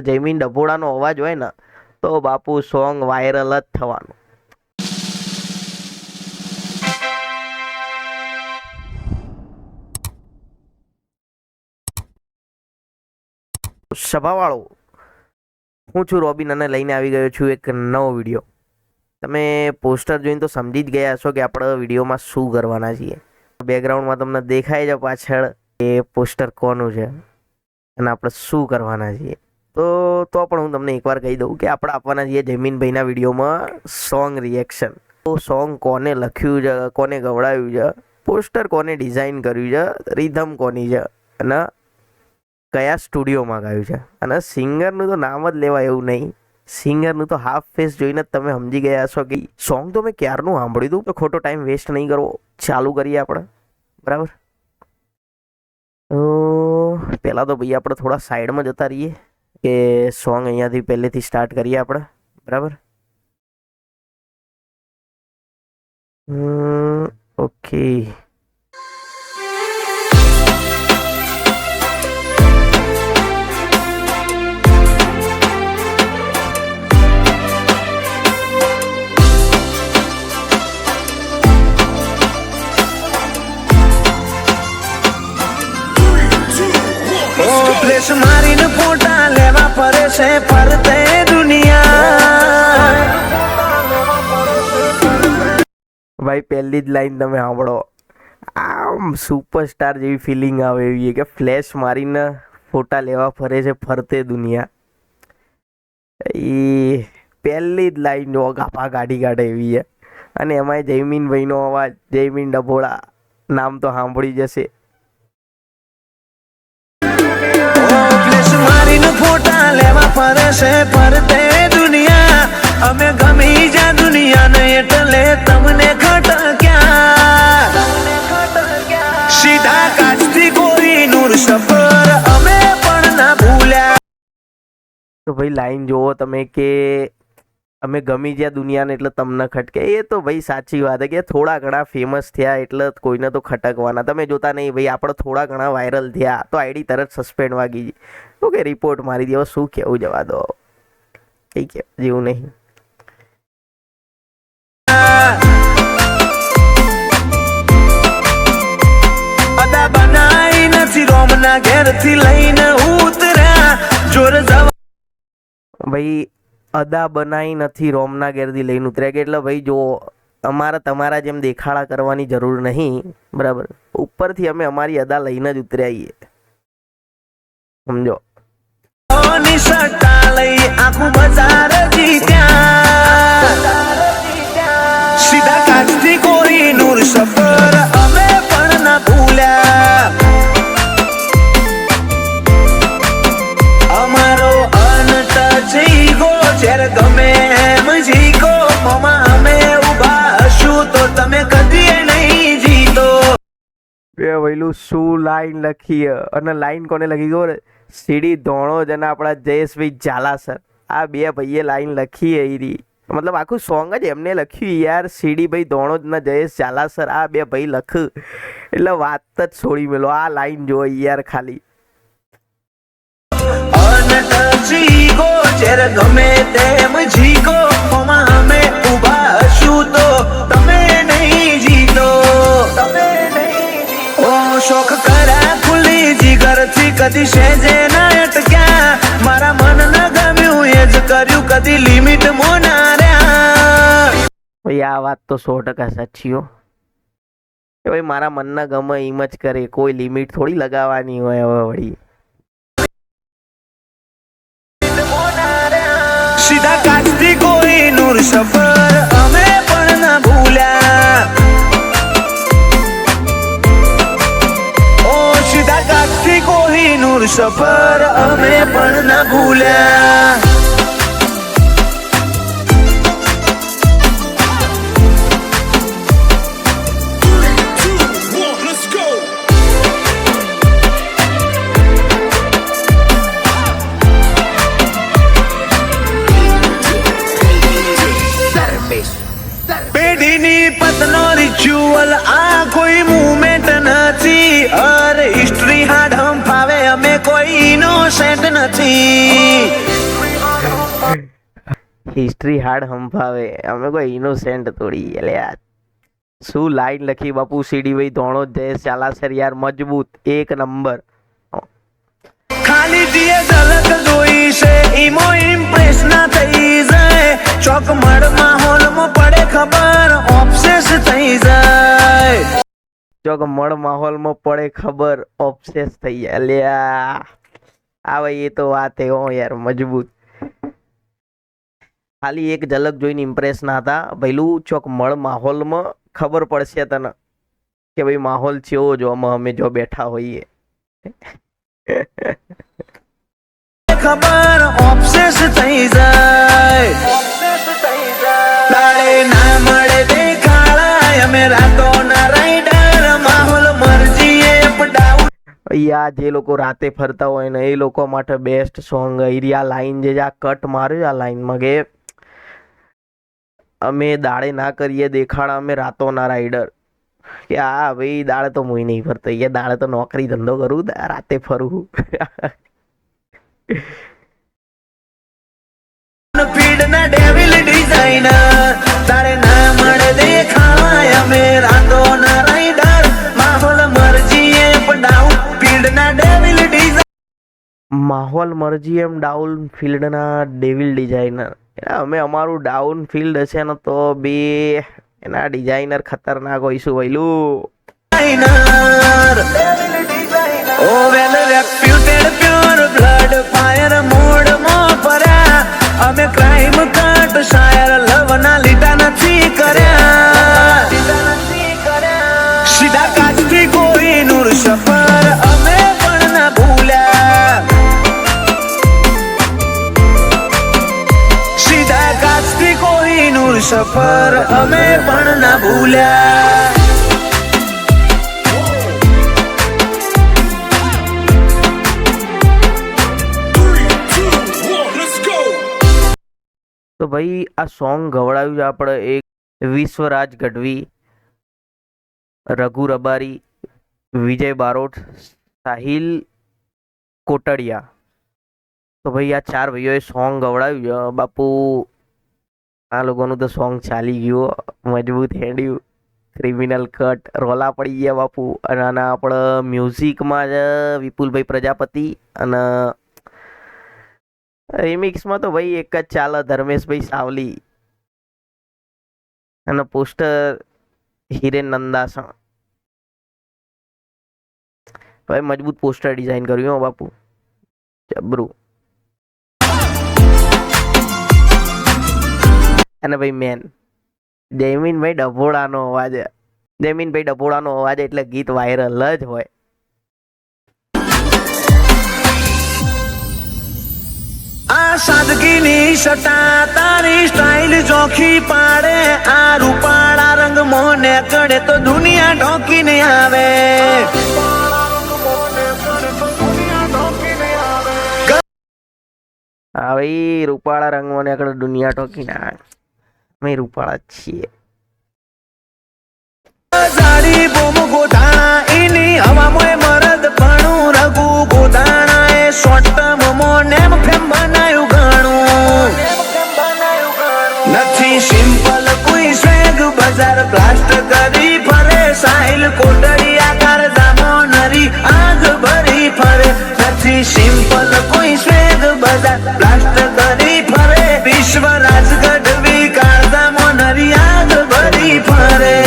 જયમીન ડભોડાનો અવાજ હોય ને તો બાપુ સોંગ વાયરલ જ થવાનું. સભાવાળો, હું છું રોબિન અને લઈને આવી ગયો છું એક નવો વિડીયો. તમે પોસ્ટર જોઈને તો સમજી જ ગયા છો કે આપણે વિડીયોમાં શું કરવાના છીએ. બેકગ્રાઉન્ડમાં તમને દેખાય છે પાછળ એ પોસ્ટર કોનું છે અને આપણે શું કરવાના છીએ. તો પણ હું તમને એકવાર કહી દઉં કે આપણે આપવાના છીએ જયમીનભાઈના વિડીયોમાં સોંગ રિએક્શન. તો સોંગ કોને લખ્યું છે, કોને ગવડાવ્યું છે, પોસ્ટર કોને ડિઝાઇન કર્યું છે, રિધમ કોની છે અને કયા સ્ટુડિયોમાં ગાયું છે. અને સિંગરનું તો નામ જ લેવાય એવું નહીં. સિંગરનું તો હાફ ફેસ જોઈને જ તમે સમજી ગયા છો કે સોંગ તો મેં ક્યારનું સાંભળ્યું હતું. તો ખોટો ટાઈમ વેસ્ટ નહીં કરવો, ચાલુ કરીએ આપણે. બરાબર, તો પહેલાં તો ભાઈ આપણે થોડા સાઈડમાં જતા રહીએ કે સોંગ અહીંયાથી પહેલેથી સ્ટાર્ટ કરીએ આપણે. બરાબર, ઓકે. ફ્લેશ મારીને ફોટા લેવા પડે છે ફરતે દુનિયા. ભાઈ પહેલી જ લાઈન તમે સાંભળો, આમ સુપરસ્ટાર જેવી ફિલિંગ આવે એવી કે ફ્લેશ મારીને ફોટા લેવા ફરે છે ફરતે દુનિયા. એ પહેલી જ લાઈન જો ગાફા કાઢી કાઢે એવી છે. અને એમાંય જયમીનભાઈનો અવાજ, જયમીન ડભોળા, નામ તો સાંભળી જશે. ફોટા લેવા ફરે છે ફરતે દુનિયા. અમે ગમી જા દુનિયાને એટલે તમને ખટક્યા. સીધા કાચથી કોઈ નૂર સફર અમે પણ ના ભૂલ્યા. તો ભાઈ લાઈન જોવો તમે કે અમે ગમી જ્યાં દુનિયાને એટલે તમને ખટકે. એ તો ભાઈ સાચી વાત છે કે થોડા ઘણા ફેમસ થયા એટલે કોઈને તો ખટકવાના. તમે જોતા નહીં ભાઈ, આપણે થોડા ઘણા વાયરલ થયા તો આઈડી તરત સસ્પેન્ડ વાગી ગઈ. તો કે રિપોર્ટ મારી દો. શું કહેવું, જવા દો, કઈ કે જેવું નહીં. અદા બનાઈ નથી રોમના ઘેરથી લઈને ઉતર્યા. જોર જવા ભાઈ અદા બનાવી નથી રોમના ઘેરથી લઈને ઉતર્યા કે એટલે ભાઈ જો અમારે તમારા જેમ દેખાડા કરવાની જરૂર નહીં. બરાબર, ઉપરથી અમે અમારી અદા લઈને જ ઉતર્યા છીએ, સમજો. આખું બજાર જીત્યા. સીધા કાચથી કોઈ નૂર સફર અમે પણ ના ભૂલ્યા. અમારો અનટચ ઈગો જ્યારે ગમે એમ જીકો. મોમાં અમે ઉભા હશું તો તમે કદી નહીં જીતો. બે વહેલું શું લાઈન લખી અને લાઈન કોને લખી ખબર? સીડી ધોણોજ અને આપણા જયેશભાઈ ઝાલા સર. આ બે ભાઈએ લાઈન લખી એરી, મતલબ આખું સોંગ જ એમને લખ્યું યાર. સીડી ભાઈ ધોણોજ ને જયેશ ઝાલા સર, આ બે ભાઈ લખ એટલે વાત જ છોડી મેલો. આ લાઈન જો યાર ખાલી. જ્યારે ગમે તેમ જીકો. મોમાં અમે ઉભા હશું તો તમે નહીં જીતો. તમે નહીં શોખ કર્યા ખુલ્લી જીગરથી કદી સેજે ના અટક્યા. મારા મન ન ગમ્યું એ જ કર્યું, કદી લિમિટ મોનાર્યા. ભાઈ આ વાત તો 100% સાચી હો કે ભાઈ મારા મનના ગમે એમ જ કરે, કોઈ લિમિટ થોડી લગાવવાની હોય. હવે વળી સીધા કાચથી કોઈ નૂર સફર અમે પણ ના ભૂલ્યા. સીધા કાચથી કોઈ નૂર સફર અમે પણ ના ભૂલ્યા. પેઢીની પતનો રિચ્યુઅલ આ કોઈ મુવમેન્ટ નથી. અરે હિસ્ટ્રી હાડ હમ ફાવે, અમે કોઈ ઇનોસેન્ટ નથી. હિસ્ટ્રી હાર્ડ હંફાવે, અમે કોઈ ઇનોસેન્ટ થોડી. એટલે યાર શું લાઈન લખી બાપુ. સીડી ભાઈ ધોણો જયેશ ચાલાસર યાર મજબૂત એક નંબર. ખાલી દિયે ઝલક જોઈ છે ઈમો ઇમ્પ્રેસ ના થઈ જાય, ચોકમડ માહોલમાં પડે ખબર ઓબ્સેસ થઈ જાય. જો કે મળ માહોલમાં પડે ખબર ઓબ્સેસ થઈ જાય. અલ્યા આ ભાઈ એ તો વાત હો યાર મજબૂત. ખાલી એક ઝલક જોઈને ઇમ્પ્રેસ ના હતા ભઈલું. ચોક મળ માહોલમાં ખબર પડશે તને કે ભાઈ માહોલ કેવો જો અમે જો બેઠા હોઈએ. ખબર ઓબ્સેસ થઈ જાય, દાડે ના મળે દેખાડાય અમે રાતો ના રાઈડર, માહોલ મરજીએ અપ ડાઉન. યા જે લોકો રાતે ફરતા હોય ને એ લોકો માટે બેસ્ટ સોંગ આ લાઈન જે આ કટ માર્યો આ લાઈનમાં કે અમે દાડે ના કરીએ દેખાડા અમે રાતો ના રાઈડર. કે હા ભાઈ દાડે તો મુઈ નહીં ફરતો, એ દાડે તો નોકરી ધંધો કરું, રાતે ફરવું. ફીડ ના ડેવિલ ડિઝાઇનર, તારે ના મળે દેખાડાય અમે રાતો ના રાઈડર, માહોલ મરજીએ અપ ડાઉન ફીડ ના ડેવિલ ડિઝાઇનર. માહોલ મરજી એમ ડાઉન ફિલ્ડના ડેવિલ ડિઝાઇનર. અમે અમારું ડાઉન ફિલ્ડ હશે ને તો બી એના ડિઝાઇનર ખતરનાક હોઈશું વૈલું. Oh well reputed pure blood fire mode માં પર્યા, અમે ક્રાઇમ કટ શાયર લવ ના લીટા નથી કર્યા, સીધા કાચથી કોઈ નૂર સફર અમે પણ ના ભૂલ્યા, સીધા કાચથી કોઈ નૂર સફર અમે પણ ના ભૂલ્યા. તો ભાઈ આ સોંગ ગવડાવ્યું છે આપણે એક વિશ્વરાજ ગઢવી, રઘુ રબારી, વિજય બારોટ, સાહિલ કોટડિયા. તો ભાઈ આ ચાર ભાઈઓએ સોંગ ગવડાવ્યું છે બાપુ. આ લોકોનું તો સોંગ ચાલી ગયું મજબૂત હેડ્યું, ક્રિમિનલ કટ રોલા પડી ગયા બાપુ. અને આના આપણે મ્યુઝિકમાં જ વિપુલભાઈ પ્રજાપતિ અને રિમિક્સમાં તો ભાઈ એક જ ચાલે ધર્મેશભાઈ સાવલી અને પોસ્ટર હિરેન નંદાસણ. ભાઈ મજબૂત પોસ્ટર ડિઝાઇન કર્યું હો બાપુ, જબરું. અને ભાઈ મેન જયમીનભાઈ ડભોડાનો અવાજ. જયમીનભાઈ ડભોડાનો અવાજ એટલે ગીત વાયરલ જ હોય. આ સાદગીની સટા તારી સ્ટાઇલ જોખી પાડે, આ રૂપાળા રંગ મોને કડે તો દુનિયા ઢોકીને આવે. હા ભાઈ રૂપાળા રંગમાં નીકળે દુનિયા ટોકીને આવે. અમે રૂપાળા જ છીએ. જાડી બોમ ગોધાણા એની હવામાં મરદ ભણું, રઘુ ગોધાણા એ શોર્ટ ટર્મ મોનેમ ફેમ બનાયું ઘણું. નથી સિમ્પલ કોઈ સ્વેગ બજાર બ્લાસ્ટ કરી ફરે, સાહિલ કોટડિયા કાર જામો નરી આગ ભરી ફરે. નથી સિમ્પલ કોઈ સ્વેગ બજાર બ્લાસ્ટ કરી ફરે, વિશ્વરાજ ગઢવી કાર જામો નરી આગ ભરી ફરે.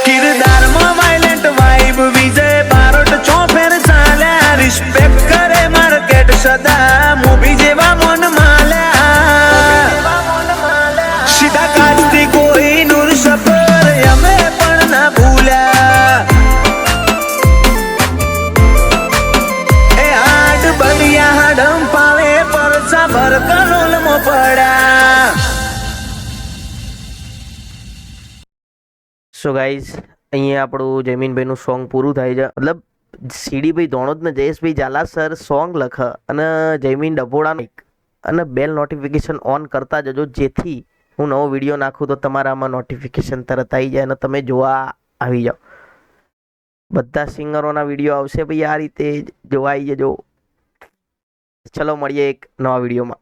કિરદારમાં વાયલેન્ટ વાઇબ વિજય બારોટ ચોફેર ચાલ્યા, રિસ્પેક્ટ કરે માર્કેટ સદા મૂવી જેવા મન માલ્યા, સીધા કાચથી કોઈ નૂર સફર અમે પણ ના ભૂલ્યા. એ હાડ બલિયા હાડમ પાવે પરસા ભર કલોલમાં પડ્યા. સો ગાઈઝ અહીંયા આપણું જયમીનભાઈનું સોંગ પૂરું થાય છે. મતલબ સીડીભાઈ ધોણોદ ને જયેશભાઈ ઝાલા સર સોંગ લખે અને જયમીન ડભોડા અને બેલ નોટિફિકેશન ઓન કરતા જજો, જેથી હું નવો વિડીયો નાખું તો તમારામાં નોટિફિકેશન તરત આવી જાય અને તમે જોવા આવી જાઓ. બધા સિંગરોના વિડીયો આવશે ભાઈ આ રીતે જોવા આવી જજો. ચલો મળીએ એક નવા વિડીયોમાં.